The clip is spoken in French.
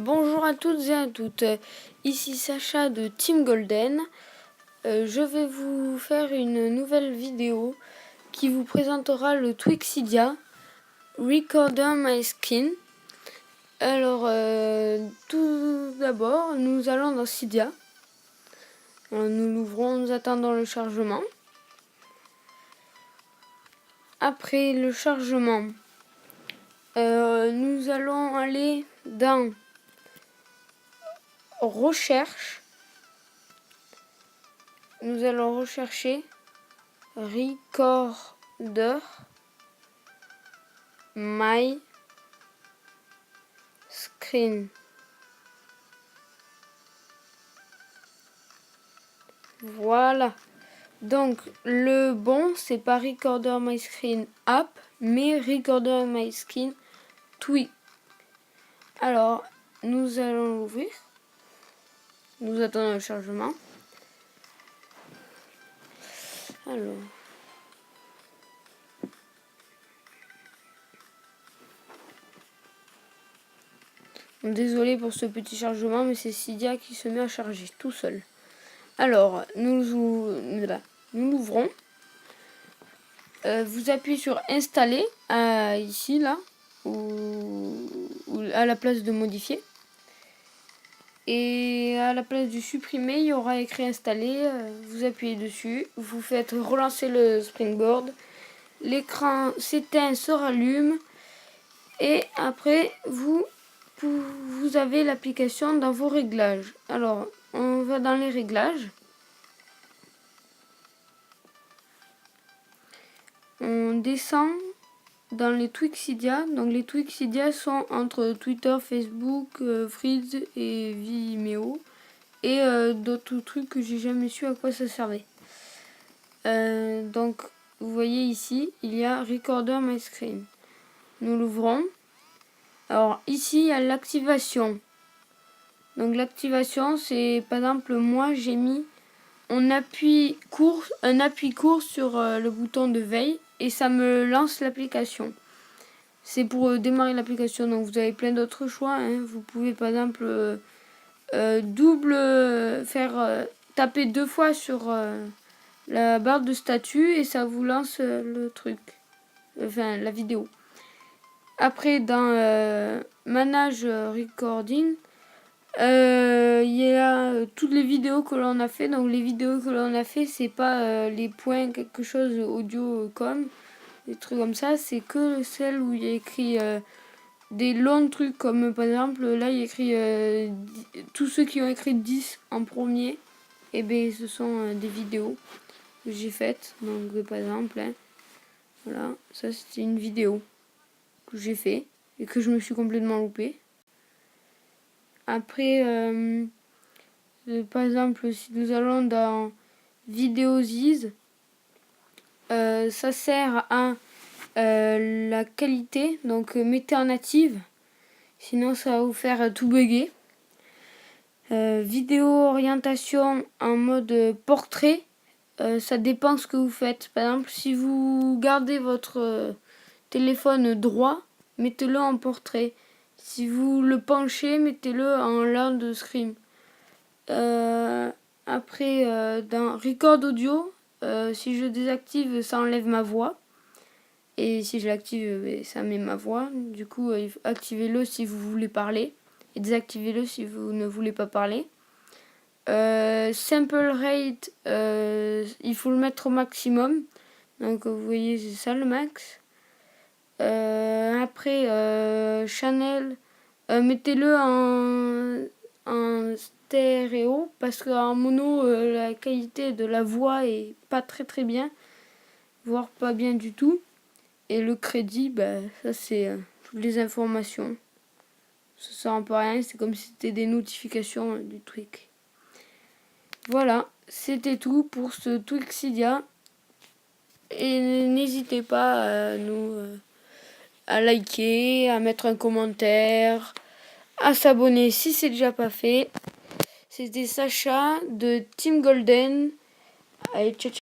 Bonjour à toutes et à toutes, ici Sacha de Team Golden. Je vais vous faire une nouvelle vidéo qui vous présentera le Twixidia Recorder My Skin. Alors, tout d'abord, nous allons dans Cydia. Alors, nous l'ouvrons, nous attendons le chargement. Après le chargement, nous allons aller dans Recherche. Nous allons rechercher Recorder My Screen. Voilà. Donc le bon, c'est pas Recorder My Screen App, mais Recorder My Screen Tweak. Alors, nous allons l'ouvrir. Nous attendons le chargement. Alors. Désolé pour ce petit chargement, mais c'est Cydia qui se met à charger tout seul. Alors, nous l'ouvrons. Vous appuyez sur installer, ici, là, ou à la place de modifier. Et à la place du supprimer, il y aura écrit installer. Vous appuyez dessus, vous faites relancer le Springboard. L'écran s'éteint, se rallume. Et après, vous avez l'application dans vos réglages. Alors, on va dans les réglages. On descend dans les Twixidia. Donc les Twixidia sont entre Twitter, Facebook, Threads et Vimeo. Et d'autres trucs que j'ai jamais su à quoi ça servait. Donc vous voyez ici, il y a Recorder My Screen. Nous l'ouvrons. Alors ici, il y a l'activation. Donc l'activation, c'est par exemple, moi j'ai mis un appui court sur le bouton de veille et ça me lance l'application. C'est pour démarrer l'application, donc vous avez plein d'autres choix. Vous pouvez par exemple taper 2 fois sur la barre de statut et ça vous lance le truc, enfin la vidéo. Après dans Manage Recording, il y a toutes les vidéos que l'on a fait. Donc les vidéos que l'on a fait, c'est pas les points quelque chose audio comme des trucs comme ça, c'est que celles où il y a écrit des longs trucs, comme par exemple là il y a écrit tous ceux qui ont écrit 10 en premier, et ben ce sont des vidéos que j'ai faites. Donc par exemple voilà, ça c'était une vidéo que j'ai fait et que je me suis complètement loupé. Après par exemple si nous allons dans Videos, ça sert à la qualité, donc mettez en native, sinon ça va vous faire tout bugger. Vidéo orientation en mode portrait, ça dépend ce que vous faites. Par exemple, si vous gardez votre téléphone droit, mettez-le en portrait. Si vous le penchez, mettez-le en land screen. Après, dans record audio, si je désactive, ça enlève ma voix. Et si je l'active, ça met ma voix. Du coup, activez-le si vous voulez parler. Et désactivez-le si vous ne voulez pas parler. Sample rate, il faut le mettre au maximum. Donc vous voyez, c'est ça le max. Après, channel, mettez-le en stéréo. Parce qu'en mono, la qualité de la voix est pas très bien. Voire pas bien du tout. Et le crédit, ça c'est toutes les informations. Ça sert un peu à rien, c'est comme si c'était des notifications du truc. Voilà, c'était tout pour ce Twixidia. Et n'hésitez pas à liker, à mettre un commentaire, à s'abonner si c'est déjà pas fait. C'était Sacha de Team Golden. Allez, ciao ciao.